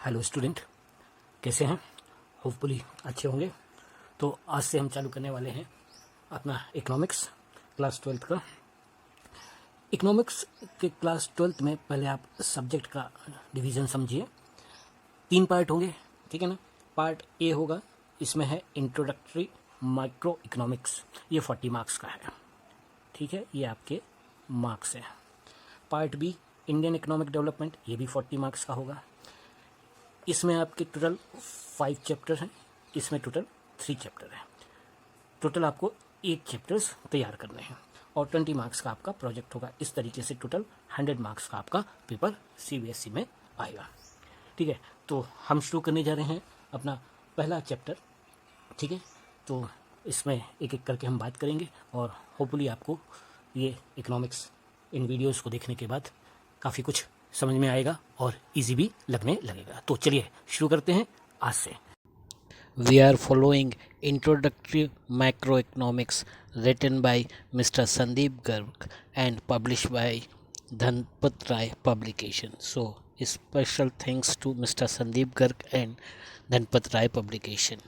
Hello student, कैसे हैं? Hopefully अच्छे होंगे। तो आज से हम चालू करने वाले हैं अपना इकोनॉमिक्स क्लास 12 का। इकोनॉमिक्स के क्लास 12 में पहले आप सब्जेक्ट का डिवीज़न समझिए। 3 पार्ट होंगे, ठीक है ना। पार्ट ए होगा, इसमें है इंट्रोडक्टरी माइक्रो इकोनॉमिक्स, ये 40 मार्क्स का है, ठीक है, ये आपके मार्क्स है। Part B Indian economic development, ये भी 40 मार्क्स का होगा। इसमें आपके टोटल 5 चैप्टर हैं, इसमें टोटल 3 चैप्टर हैं। टोटल आपको 8 चैप्टर्स तैयार करने हैं और 20 मार्क्स का आपका प्रोजेक्ट होगा। इस तरीके से टोटल 100 मार्क्स का आपका पेपर सीबीएसई में आएगा, ठीक है। तो हम शुरू करने जा रहे हैं अपना पहला चैप्टर, ठीक है। तो इसमें एक एक करके हम बात करेंगे और होपफुली आपको ये इकोनॉमिक्स इन वीडियोस को देखने के बाद काफ़ी कुछ समझ में आएगा और इजी भी लगने लगेगा। तो चलिए शुरू करते हैं आज से। We are following introductory macroeconomics written by mister Sandeep Garg and publish by Dhanpat Rai publication. So special thanks to mister Sandeep Garg and Dhanpat Rai publication.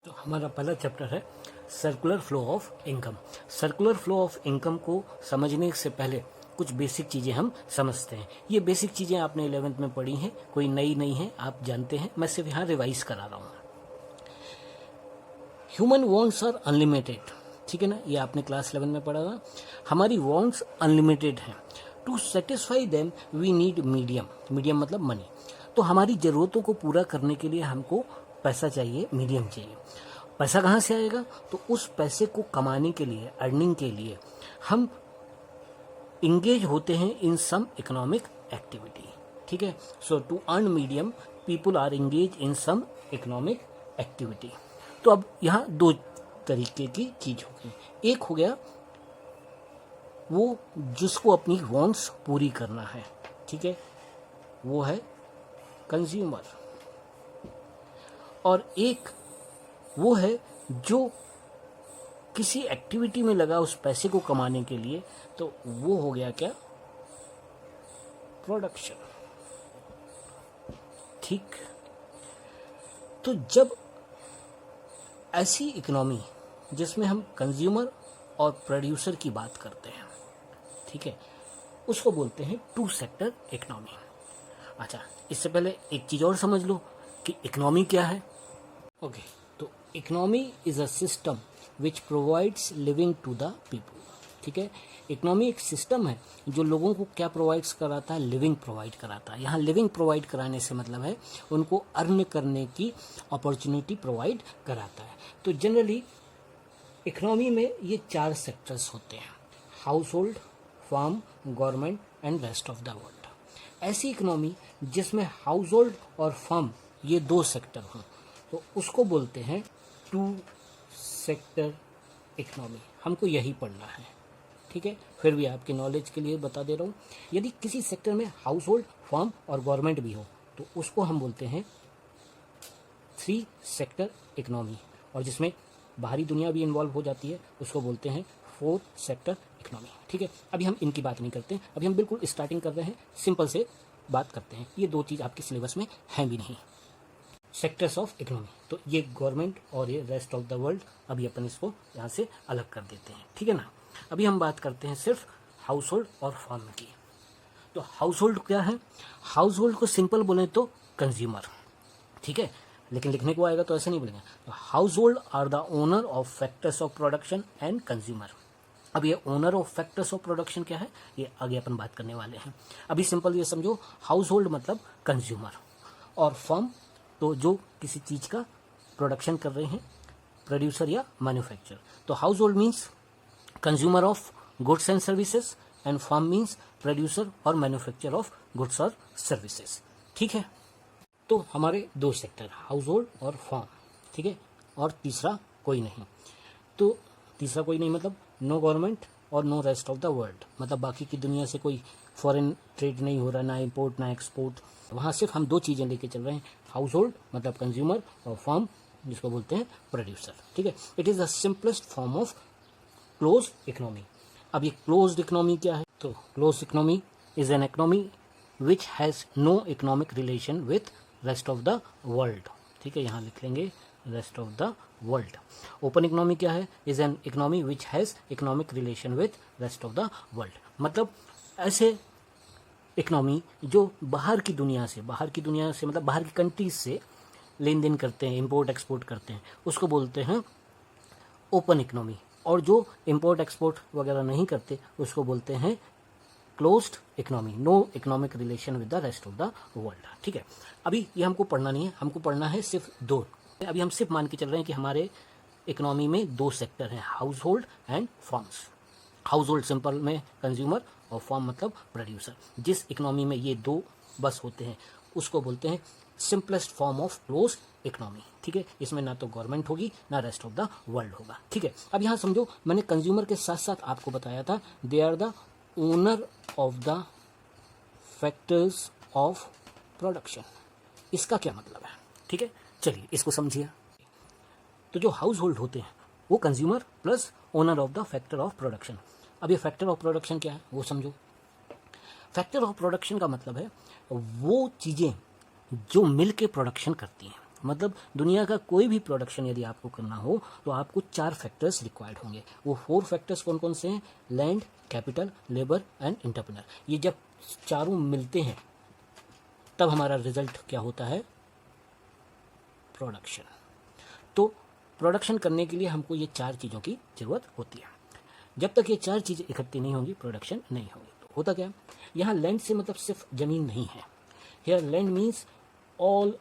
तो हमारा पहला चैप्टर है circular flow of income. Circular flow of income को समझने से पहले कुछ बेसिक चीज़ें हम समझते हैं। ये बेसिक चीज़ें आपने 11th में पढ़ी हैं, कोई नई नहीं है, आप जानते हैं, मैं सिर्फ यहाँ रिवाइज करा रहा हूँ। ह्यूमन वांट्स आर अनलिमिटेड, ठीक है ना, ये आपने क्लास 11 में पढ़ा था। हमारी वांट्स अनलिमिटेड हैं। To satisfy them we need medium, medium मतलब मनी। तो हमारी ज़रूरतों को पूरा करने के लिए हमको पैसा चाहिए, मीडियम चाहिए। पैसा कहाँ से आएगा? तो उस पैसे को कमाने के लिए, अर्निंग के लिए हम इंगेज होते हैं इन सम इकोनॉमिक एक्टिविटी, ठीक है। So to earn medium people are engage in some economic activity. तो अब यहाँ 2 तरीके की चीज होगी। एक हो गया वो जिसको अपनी वांट्स पूरी करना है, ठीक है, वो है कंज्यूमर। और एक वो है जो किसी एक्टिविटी में लगा उस पैसे को कमाने के लिए, तो वो हो गया क्या? प्रोडक्शन, ठीक। तो जब ऐसी इकोनॉमी जिसमें हम कंज्यूमर और प्रोड्यूसर की बात करते हैं, ठीक है, उसको बोलते हैं 2 सेक्टर इकोनॉमी। अच्छा, इससे पहले एक चीज और समझ लो कि इकोनॉमी क्या है। ओके, तो economy is a system which provides living to the people, ठीक है। इकोनॉमी एक सिस्टम है जो लोगों को क्या प्रोवाइड्स कराता है? लिविंग प्रोवाइड कराता है। यहाँ लिविंग प्रोवाइड कराने से मतलब है उनको अर्न करने की अपॉर्चुनिटी प्रोवाइड कराता है। तो जनरली इकोनॉमी में ये 4 सेक्टर्स होते हैं: household, farm, government and rest of the world. ऐसी इकोनॉमी जिसमें हाउस होल्ड और फार्म ये 2 सेक्टर हों, तो उसको बोलते हैं 2 सेक्टर इकोनॉमी। हमको यही पढ़ना है, ठीक है। फिर भी आपके नॉलेज के लिए बता दे रहा हूँ, यदि किसी सेक्टर में हाउस होल्ड, फार्म और गवर्नमेंट भी हो तो उसको हम बोलते हैं 3 सेक्टर इकोनॉमी। और जिसमें बाहरी दुनिया भी इन्वॉल्व हो जाती है उसको बोलते हैं 4 सेक्टर इकोनॉमी, ठीक है। अभी हम इनकी बात नहीं करते हैं, अभी हम बिल्कुल स्टार्टिंग कर रहे हैं, सिंपल से बात करते हैं। ये 2 चीज़ आपके सिलेबस में हैं भी नहीं, सेक्टर्स ऑफ इकोनॉमी। तो ये गवर्नमेंट और ये रेस्ट ऑफ द वर्ल्ड, अभी अपन इसको यहाँ से अलग कर देते हैं, ठीक है ना। अभी हम बात करते हैं सिर्फ हाउस होल्ड और फार्म की। तो हाउस होल्ड क्या है? हाउस होल्ड को सिंपल बोले तो कंज्यूमर, ठीक है, लेकिन लिखने को आएगा तो ऐसे नहीं बोलेंगे। तो household are the owner of factors of production and consumer. अब ये owner of factors of production क्या है, ये आगे अपन बात करने वाले हैं। अभी सिंपल ये समझो, हाउस होल्ड मतलब कंज्यूमर, और फर्म तो जो किसी चीज़ का प्रोडक्शन कर रहे हैं, प्रोड्यूसर या मैन्युफैक्चर। तो house hold means consumer of goods and services and firm means producer और मैन्युफैक्चर ऑफ गुड्स और सर्विसेज, ठीक है। तो हमारे 2 सेक्टर, हाउस होल्ड और फर्म, ठीक है, और तीसरा कोई नहीं। तो तीसरा कोई नहीं मतलब नो गवर्नमेंट और no rest of the world, मतलब बाकी की दुनिया से कोई फॉरेन ट्रेड नहीं हो रहा, ना इम्पोर्ट ना एक्सपोर्ट। वहाँ सिर्फ हम 2 चीज़ें लेके चल रहे हैं, हाउस होल्ड मतलब कंज्यूमर और फर्म जिसको बोलते हैं प्रोड्यूसर, ठीक है। It is the simplest form of close economy. अब ये क्लोज्ड इकोनॉमी क्या है? तो close economy is an economy which has no economic relation with rest of the world. ठीक है, यहाँ लिख लेंगे rest of the world. Open economy क्या है? Is an economy which has economic relation with rest of the world. मतलब ऐसे economy जो बाहर की दुनिया से मतलब बाहर की कंट्रीज से लेन देन करते हैं, इंपोर्ट एक्सपोर्ट करते हैं, उसको बोलते हैं ओपन इकोनॉमी। और जो इंपोर्ट एक्सपोर्ट वगैरह नहीं करते उसको बोलते हैं closed economy, no economic relation with the rest of the world. ठीक है, अभी ये हमको पढ़ना नहीं है, हमको पढ़ना है सिर्फ दो। अभी हम सिर्फ मान के चल रहे हैं कि हमारे इकोनॉमी में दो सेक्टर हैं, house hold and forms. House hold simple में कंज्यूमर और फॉर्म मतलब प्रोड्यूसर। जिस इकोनॉमी में ये दो बस होते हैं उसको बोलते हैं simplest form of close economy. ठीक है, इसमें ना तो गवर्नमेंट होगी ना रेस्ट ऑफ द वर्ल्ड होगा। ठीक है, अब यहाँ समझो, मैंने कंज्यूमर के साथ साथ आपको बताया था they are the owner of the factors of production. इसका क्या मतलब है? ठीक है, चलिए इसको समझिए। तो जो हाउस होल्ड होते हैं वो consumer plus owner of the factor of production. अब ये फैक्टर ऑफ प्रोडक्शन क्या है वो समझो। फैक्टर ऑफ प्रोडक्शन का मतलब है वो चीज़ें जो मिल के प्रोडक्शन करती हैं। मतलब दुनिया का कोई भी प्रोडक्शन यदि आपको करना हो तो आपको 4 फैक्टर्स रिक्वायर्ड होंगे। वो 4 फैक्टर्स कौन कौन से हैं? Land, capital, labour and entrepreneur. ये जब चारों मिलते हैं तब हमारा रिजल्ट क्या होता है? प्रोडक्शन। तो प्रोडक्शन करने के लिए हमको ये 4 चीज़ों की ज़रूरत होती है। जब तक ये 4 चीज़ें इकट्ठी नहीं होंगी प्रोडक्शन नहीं होगी। तो होता क्या? यहाँ लैंड से मतलब सिर्फ ज़मीन नहीं है। Here land means all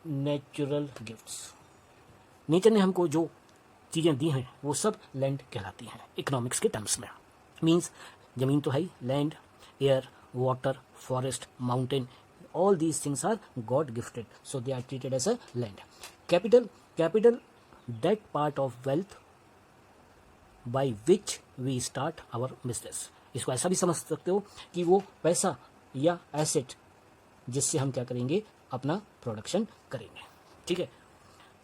natural gifts. Nature ने हमको जो चीज़ें दी हैं वो सब लैंड कहलाती हैं इकोनॉमिक्स के टर्म्स में। मीन्स ज़मीन तो है ही, land, air, water, forest, mountain, all these things are God gifted, so they are treated as a land. Capital, that part of wealth by which we start our business. इसको ऐसा भी समझ सकते हो कि वो पैसा या एसेट जिससे हम क्या करेंगे? अपना प्रोडक्शन करेंगे। ठीक है,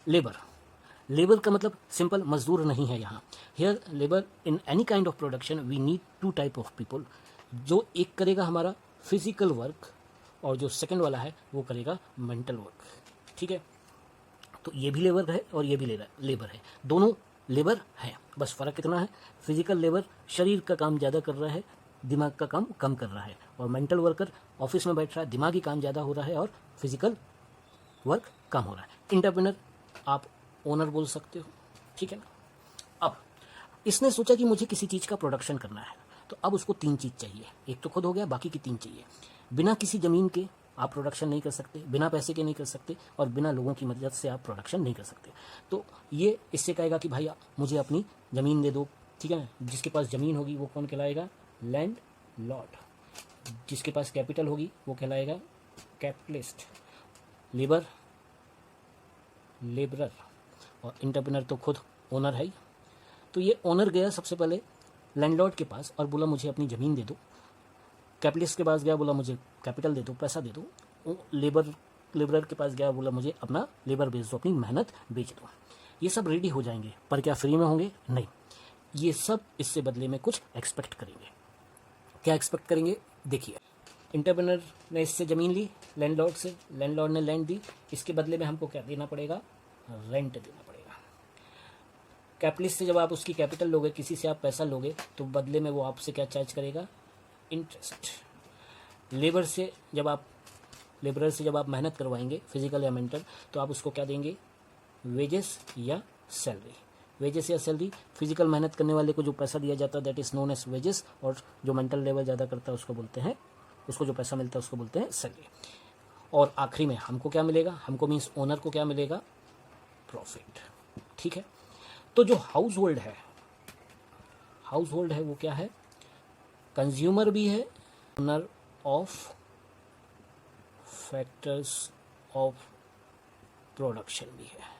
लेबर का मतलब सिंपल मजदूर नहीं है यहाँ। Here labour in any kind of production we need 2 type of people. जो एक करेगा हमारा फिजिकल वर्क और जो सेकंड वाला है वो करेगा मेंटल वर्क। ठीक है, तो ये भी लेबर है और ये भी लेबर है, दोनों लेबर है। बस फ़र्क कितना है? फिजिकल लेबर शरीर का काम ज़्यादा कर रहा है, दिमाग का काम कम कर रहा है। और मेंटल वर्कर ऑफिस में बैठ रहा है, दिमागी काम ज़्यादा हो रहा है और फिजिकल वर्क कम हो रहा है। एंटरप्रेन्योर आप ओनर बोल सकते हो। ठीक है ना। अब इसने सोचा कि मुझे किसी चीज़ का प्रोडक्शन करना है, तो अब उसको 3 चीज़ चाहिए। एक तो खुद हो गया, बाकी की 3 चाहिए। बिना किसी ज़मीन के आप प्रोडक्शन नहीं कर सकते, बिना पैसे के नहीं कर सकते, और बिना लोगों की मदद से आप प्रोडक्शन नहीं कर सकते। तो ये इससे कहेगा कि भाई मुझे अपनी ज़मीन दे दो। ठीक है ना। जिसके पास ज़मीन होगी वो कौन कहलाएगा? Land Lord. जिसके पास कैपिटल होगी वो कहलाएगा कैपिटलिस्ट। लेबरर। और एंटरप्रेन्योर तो खुद ओनर है ही। तो ये ओनर गया सबसे पहले लैंडलॉर्ड के पास और बोला मुझे अपनी ज़मीन दे दो। कैपिटलिस्ट के पास गया, बोला मुझे कैपिटल दे दो, पैसा दे दो। लेबरर के पास गया, बोला मुझे अपना लेबर बेच दो, अपनी मेहनत बेच दो। ये सब रेडी हो जाएंगे, पर क्या फ्री में होंगे? नहीं, ये सब इससे बदले में कुछ एक्सपेक्ट करेंगे। क्या एक्सपेक्ट करेंगे? देखिए, एंटरप्रेन्योर ने इससे ज़मीन ली लैंडलॉर्ड से, लैंडलॉर्ड ने लैंड दी, इसके बदले में हमको क्या देना पड़ेगा? रेंट देना पड़ेगा। कैपिटलिस्ट से जब आप उसकी कैपिटल लोगे, किसी से आप पैसा लोगे, तो बदले में वो आपसे क्या चार्ज करेगा? इंटरेस्ट। लेबरर से जब आप मेहनत करवाएंगे फिजिकल या मेंटल, तो आप उसको क्या देंगे? वेजेस या सैलरी। वेजेस या सैलरी, फिजिकल मेहनत करने वाले को जो पैसा दिया जाता है that is known as wages, और जो मेंटल लेवल ज़्यादा करता है उसको जो पैसा मिलता है उसको बोलते हैं सैलरी। और आखिरी में हमको क्या मिलेगा? हमको मीन्स ओनर को क्या मिलेगा? प्रॉफिट। ठीक है। तो जो हाउस होल्ड है वो क्या है? कंज्यूमर भी है, owner of factors of production भी है।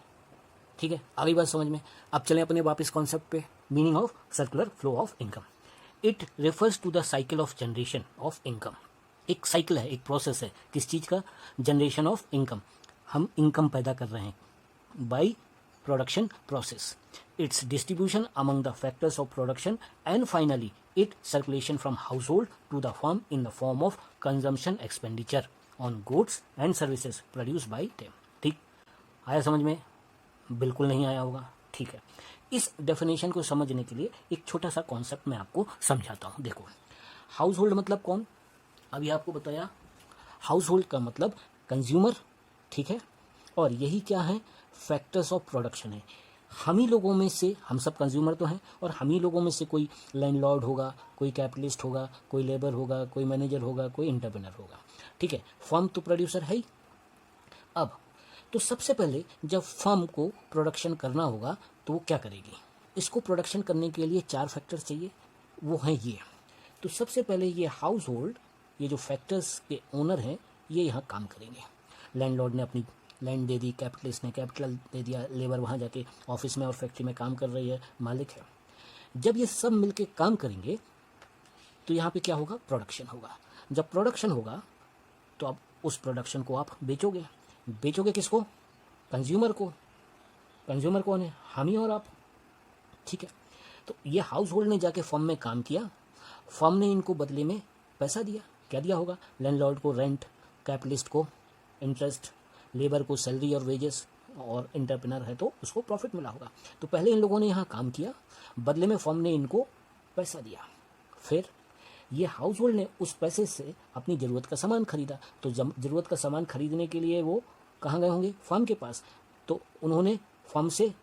ठीक है, आ गई बात समझ में। अब चलें अपने वापस कॉन्सेप्ट पे, meaning of circular flow of income. It refers to the cycle of generation of income. एक साइकिल है, एक प्रोसेस है, किस चीज़ का? Generation of income. हम इनकम पैदा कर रहे हैं by production process, its distribution among the factors of production, and finally it circulation from household to the firm in the form of consumption expenditure on goods and services produce by them. ठीक, आया समझ में? बिल्कुल नहीं आया होगा। ठीक है, इस डेफिनेशन को समझने के लिए एक छोटा सा कॉन्सेप्ट मैं आपको समझाता हूँ। देखो, हाउस होल्ड मतलब कौन? अभी आपको बताया, हाउस होल्ड का मतलब कंज्यूमर, ठीक है, और यही क्या है, फैक्टर्स ऑफ प्रोडक्शन है। हम ही लोगों में से, हम सब कंज्यूमर तो हैं, और हम ही लोगों में से कोई लैंडलॉर्ड होगा, कोई कैपिटलिस्ट होगा, कोई लेबर होगा, कोई मैनेजर होगा, कोई एंटरप्रेन्योर होगा। ठीक है, फर्म तो प्रोड्यूसर है ही। अब तो सबसे पहले जब फर्म को प्रोडक्शन करना होगा तो वो क्या करेगी? इसको प्रोडक्शन करने के लिए 4 फैक्टर्स चाहिए, वो हैं ये। तो सबसे पहले ये हाउस होल्ड, ये जो फैक्टर्स के ओनर हैं, ये यहाँ काम करेंगे। लैंडलॉर्ड ने अपनी लैंड दे दी, कैपिटलिस्ट ने कैपिटल दे दिया, लेबर वहाँ जाके ऑफिस में और फैक्ट्री में काम कर रही है, मालिक है। जब ये सब मिलके काम करेंगे तो यहाँ पे क्या होगा? प्रोडक्शन होगा। जब प्रोडक्शन होगा तो अब उस प्रोडक्शन को आप बेचोगे। बेचोगे किसको? कंज्यूमर को। कंज्यूमर कौन है? हम ही और आप। ठीक है, तो ये हाउस होल्ड ने जाके फर्म में काम किया, फर्म ने इनको बदले में पैसा दिया। क्या दिया होगा? लैंडलॉर्ड को रेंट, कैपिटलिस्ट को इंटरेस्ट, लेबर को सैलरी और वेजेस, और एंटरप्रेन्योर है तो उसको प्रॉफिट मिला होगा। तो पहले इन लोगों ने यहाँ काम किया, बदले में फर्म ने इनको पैसा दिया। फिर ये हाउस होल्ड ने उस पैसे से अपनी ज़रूरत का सामान खरीदा। तो ज़रूरत का सामान खरीदने के लिए वो कहाँ गए होंगे? फर्म के पास। तो उन्होंने फर्म से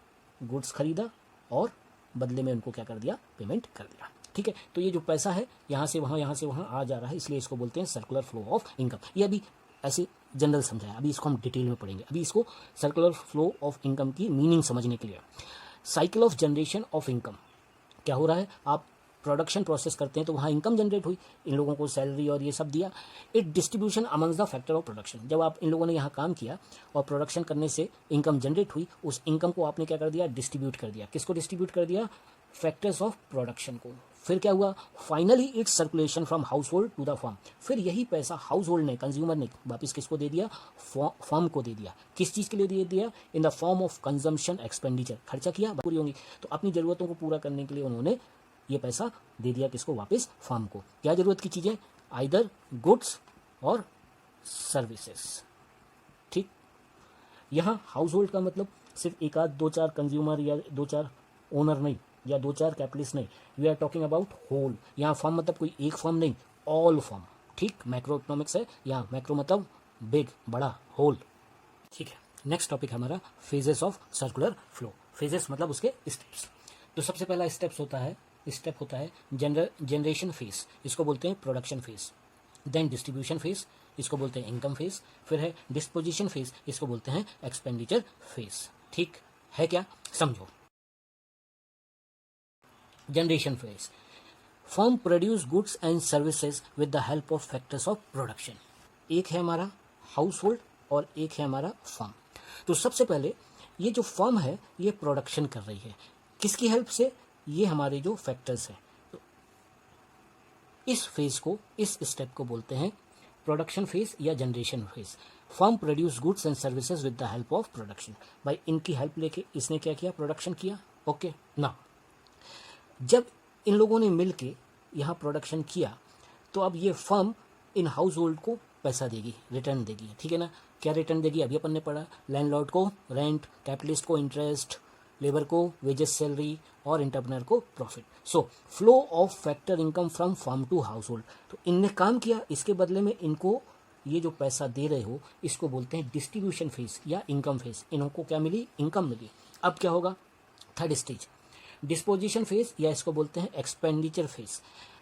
गुड्स खरीदा और बदले में उनको क्या कर दिया? पेमेंट कर दिया। ठीक है, तो ये जो पैसा है यहाँ से वहाँ आ जा रहा है, इसलिए इसको बोलते हैं सर्कुलर फ्लो ऑफ इनकम। ये अभी ऐसे जनरल समझाया, अभी इसको हम डिटेल में पढ़ेंगे। अभी इसको सर्कुलर फ्लो ऑफ इनकम की मीनिंग समझने के लिए, cycle of generation of income. क्या हो रहा है? आप प्रोडक्शन प्रोसेस करते हैं तो वहाँ इनकम जनरेट हुई, इन लोगों को सैलरी और ये सब दिया। It distribution amongst the factor of production. जब आप इन लोगों ने यहाँ काम किया और प्रोडक्शन करने से इनकम जनरेट हुई, उस इनकम को आपने क्या कर दिया? डिस्ट्रीब्यूट कर दिया। किसको डिस्ट्रीब्यूट कर दिया? फैक्टर्स ऑफ प्रोडक्शन को। फिर क्या हुआ? Finally its circulation from household to the firm. फिर यही पैसा हाउस होल्ड ने, कंज्यूमर ने वापस किसको दे दिया? फर्म को दे दिया। किस चीज़ के लिए दे दिया? इन the form of consumption expenditure. खर्चा किया, पूरी होंगी, तो अपनी ज़रूरतों को पूरा करने के लिए उन्होंने ये पैसा दे दिया किसको? वापस फर्म को। क्या जरूरत की चीज़ें? आइदर गुड्स और सर्विसेज। ठीक, यहाँ हाउस होल्ड का मतलब सिर्फ एक आध 2-4 कंज्यूमर या 2-4 ओनर नहीं, या 2-4 कैपिटलिस्ट नहीं। We are talking about whole. यहाँ फर्म मतलब कोई एक फर्म नहीं, ऑल फर्म। ठीक, मैक्रो इकोनॉमिक्स है यहाँ। मैक्रो मतलब बिग, बड़ा, होल। ठीक है, नेक्स्ट टॉपिक हमारा phases of circular flow. Phases मतलब उसके स्टेप्स। तो सबसे पहला स्टेप होता है जनरेशन फेज, इसको बोलते हैं production phase. Then distribution phase, इसको बोलते हैं इनकम फेज। फिर है डिस्पोजिशन फेज, इसको बोलते हैं एक्सपेंडिचर फेज। ठीक है क्या? समझो। Generation phase, firm produce goods and services with the help of factors of production. एक है हमारा हाउस होल्ड और एक है हमारा फर्म। तो सबसे पहले ये जो फर्म है ये प्रोडक्शन कर रही है, किसकी हेल्प से? ये हमारे जो फैक्टर्स हैं। तो इस फेज को, इस स्टेप को बोलते हैं प्रोडक्शन फेज या generation phase. Firm produce goods and services with the help of production. भाई इनकी हेल्प लेके इसने क्या किया? प्रोडक्शन किया। ओके ना, जब इन लोगों ने मिल के यहाँ प्रोडक्शन किया तो अब ये फर्म इन हाउस होल्ड को पैसा देगी, रिटर्न देगी। ठीक है ना? क्या रिटर्न देगी? अभी अपन ने पढ़ा, लैंडलॉर्ड को रेंट, कैपिटलिस्ट को इंटरेस्ट, लेबर को वेजेस सैलरी और एंटरप्रेन्योर को profit. So flow of factor income from firm to household. तो इनने काम किया, इसके बदले में इनको ये जो पैसा दे रहे हो इसको बोलते हैं डिस्ट्रीब्यूशन फेज या इनकम फेज। इनको क्या मिली? इनकम मिली। अब क्या होगा? थर्ड स्टेज डिस्पोजिशन फेज या इसको बोलते हैं एक्सपेंडिचर फेज।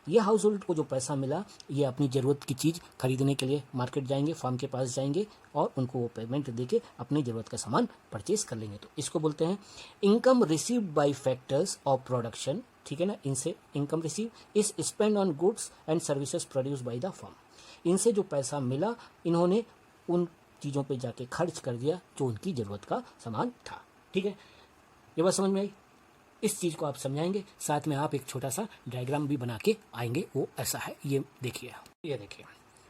ये हाउस होल्ड को जो पैसा मिला ये अपनी ज़रूरत की चीज़ खरीदने के लिए मार्केट जाएंगे, फार्म के पास जाएंगे और उनको वो पेमेंट देके अपनी ज़रूरत का सामान परचेज कर लेंगे। तो इसको बोलते हैं income received by factors of production. ठीक है ना? इनसे income receive is spend on goods and services produce by the firm. इनसे जो पैसा मिला इन्होंने उन चीज़ों पे जाके खर्च कर दिया जो उनकी ज़रूरत का सामान था। ठीक है, ये बात समझ में आई? इस चीज़ को आप समझाएंगे, साथ में आप एक छोटा सा डायग्राम भी बना के आएंगे। वो ऐसा है, ये देखिए, ये देखिए।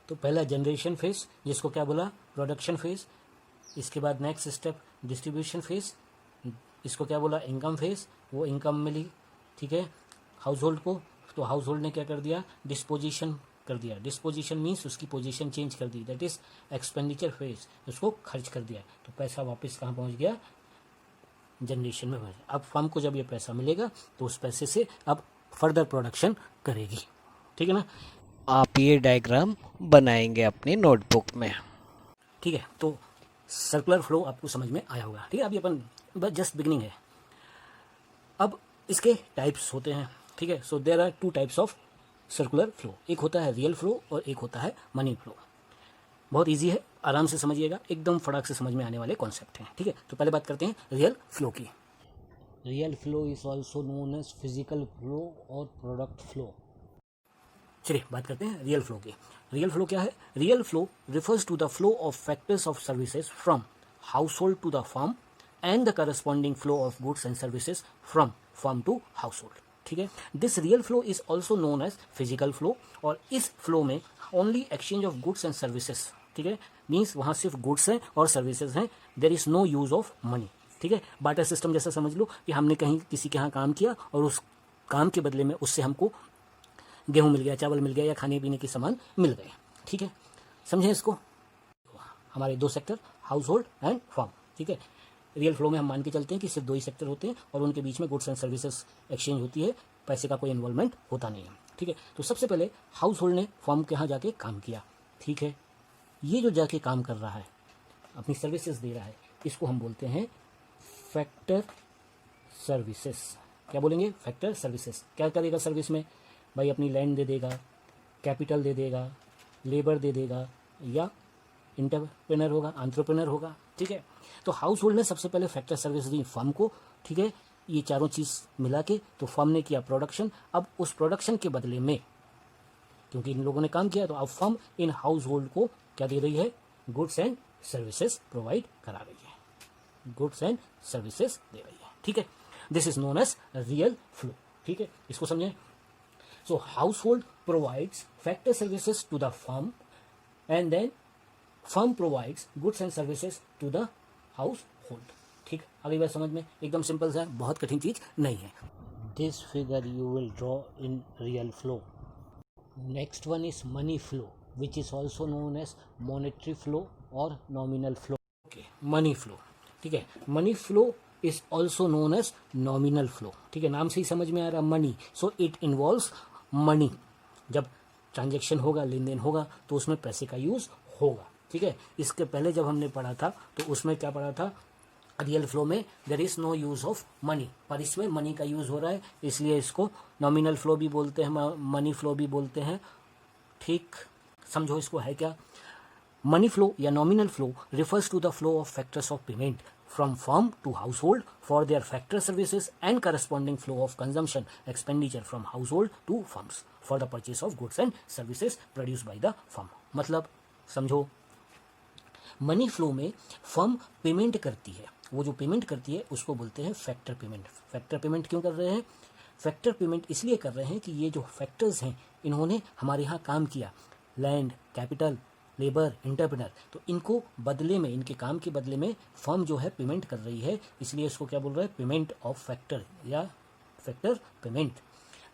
तो पहला जनरेशन फेज, जिसको क्या बोला? Production phase. इसके बाद नेक्स्ट स्टेप डिस्ट्रीब्यूशन फेज, इसको क्या बोला? Income phase. वो इनकम मिली, ठीक है, हाउस होल्ड को, तो हाउस होल्ड ने क्या कर दिया, डिस्पोजिशन कर दिया। डिस्पोजिशन मीन्स उसकी पोजीशन चेंज कर दी, दैट इज एक्सपेंडिचर फेज, उसको खर्च कर दिया। तो पैसा वापस कहाँ पहुँच गया, जनरेशन में पहुँच गया। अब फर्म को जब ये पैसा मिलेगा तो उस पैसे से अब फर्दर प्रोडक्शन करेगी, ठीक है ना। आप ये डायग्राम बनाएंगे अपनी नोटबुक में। ठीक है, तो सर्कुलर फ्लो आपको समझ में आया होगा। ठीक है, अभी अपन बस जस्ट बिगिनिंग है। अब इसके टाइप्स होते हैं, ठीक है। So there are 2 types of circular flow, एक होता है रियल फ्लो और एक होता है मनी फ्लो। बहुत इजी है, आराम से समझिएगा, एकदम फटाक से समझ में आने वाले कॉन्सेप्ट हैं, ठीक है। तो पहले बात करते हैं रियल फ्लो की। Real flow is also known as physical flow और प्रोडक्ट फ्लो। चलिए बात करते हैं रियल फ्लो की। रियल फ्लो क्या है? Real flow refers to the flow of factors of services from household to the firm and the corresponding flow of goods and services from firm to household, ठीक है। This real flow is also known as physical flow, और इस flow में only exchange of goods and services, ठीक है, means वहाँ सिर्फ goods हैं और सर्विसेज हैं, there is no use of money, ठीक है। बार्टर सिस्टम जैसा समझ लो कि हमने कहीं किसी के यहाँ काम किया और उस काम के बदले में उससे हमको गेहूँ मिल गया, चावल मिल गया या खाने पीने के सामान मिल गए, ठीक है। समझें इसको, हमारे 2 sector house hold and firm, ठीक है। रियल फ्लो में हम मान के चलते हैं कि सिर्फ 2 ही सेक्टर होते हैं और उनके बीच में गुड्स एंड सर्विसेज एक्सचेंज होती है, पैसे का कोई इन्वॉल्वमेंट होता नहीं है, ठीक है। तो सबसे पहले हाउस होल्ड ने फर्म के यहाँ जाके काम किया, ठीक है। ये जो जाके काम कर रहा है, अपनी सर्विसेज दे रहा है, इसको हम बोलते हैं फैक्टर सर्विसेज। क्या बोलेंगे? Factor services. क्या करेगा सर्विस में? भाई अपनी लैंड दे देगा, कैपिटल दे देगा, लेबर दे देगा, या इंटरप्रेनर होगा, एंटरप्रेनर होगा, ठीक है। तो हाउस होल्ड ने सबसे पहले फैक्टर सर्विस दी फर्म को, ठीक है। ये चारों चीज़ मिला के तो फर्म ने किया प्रोडक्शन। अब उस प्रोडक्शन के बदले में, क्योंकि इन लोगों ने काम किया, तो अब फर्म इन हाउस होल्ड को क्या दे रही है? गुड्स एंड सर्विसेज प्रोवाइड करा रही है, गुड्स एंड सर्विसेज दे रही है, ठीक है। This is known as real flow, ठीक है। इसको समझें। So household provides factor services to the firm and then firm provides goods and services to the household, ठीक। अगली बात समझ में, एकदम सिंपल सा, बहुत कठिन चीज नहीं है। This figure you will draw in real flow. Next one is money flow, which is also known as monetary flow or nominal flow. Okay, money flow, ठीक है। Money flow is also known as nominal flow, ठीक है। नाम से ही समझ में आ रहा, money, so it involves money. जब ट्रांजैक्शन होगा, लेन देन होगा, तो उसमें पैसे का यूज़ होगा, ठीक है। इसके पहले जब हमने पढ़ा था तो उसमें क्या पढ़ा था? रियल फ्लो में there is no use of money, पर इसमें मनी का यूज़ हो रहा है, इसलिए इसको नॉमिनल फ्लो भी बोलते हैं, मनी फ्लो भी बोलते हैं, ठीक। समझो इसको है क्या? मनी फ्लो या nominal flow refers to the flow of factors of payment from firm to household for their factor services and corresponding flow of consumption expenditure from household to firms for the purchase of goods and services produced by the firm. मतलब समझो, money flow में firm payment करती है, वो जो payment करती है उसको बोलते हैं फैक्टर पेमेंट। फैक्टर पेमेंट क्यों कर रहे हैं? फैक्टर पेमेंट इसलिए कर रहे हैं कि ये जो फैक्टर्स हैं, इन्होंने हमारे यहाँ काम किया, लैंड, कैपिटल, लेबर, इंटरप्रेनर, तो इनको बदले में, इनके काम के बदले में फर्म जो है पेमेंट कर रही है, इसलिए इसको क्या बोल रहा है? पेमेंट ऑफ फैक्टर या फैक्टर पेमेंट।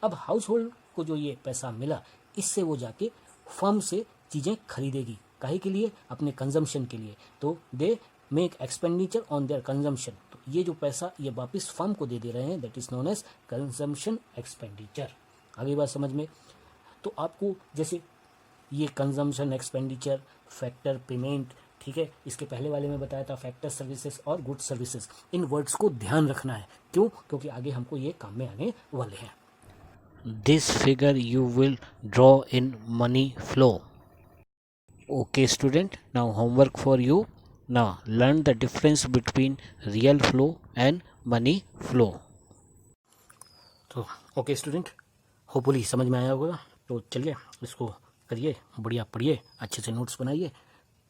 अब हाउस होल्ड को जो ये पैसा मिला, इससे वो जाके फर्म से चीज़ें खरीदेगी, काहे के लिए? अपने कंजम्पशन के लिए। तो they make expenditure on their consumption, तो ये जो पैसा ये वापस फर्म को दे रहे हैं, that is known as consumption expenditure. अगली बात समझ में। तो आपको जैसे ये कंजम्पशन एक्सपेंडिचर, फैक्टर पेमेंट, ठीक है, इसके पहले वाले में बताया था फैक्टर सर्विसेज और गुड सर्विसेज, इन वर्ड्स को ध्यान रखना है। क्यों? क्योंकि आगे हमको ये काम में आने वाले हैं। This figure you will draw in money flow. Okay student, now homework for you. Now learn the difference between real flow and money flow. तो ओके स्टूडेंट, होपफुली समझ में आया होगा। तो चलिए इसको करिए, बढ़िया पढ़िए, अच्छे से नोट्स बनाइए।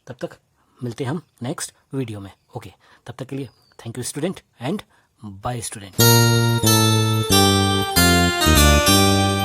तब तक मिलते हैं हम नेक्स्ट वीडियो में। ओके, तब तक के लिए thank you student and bye student.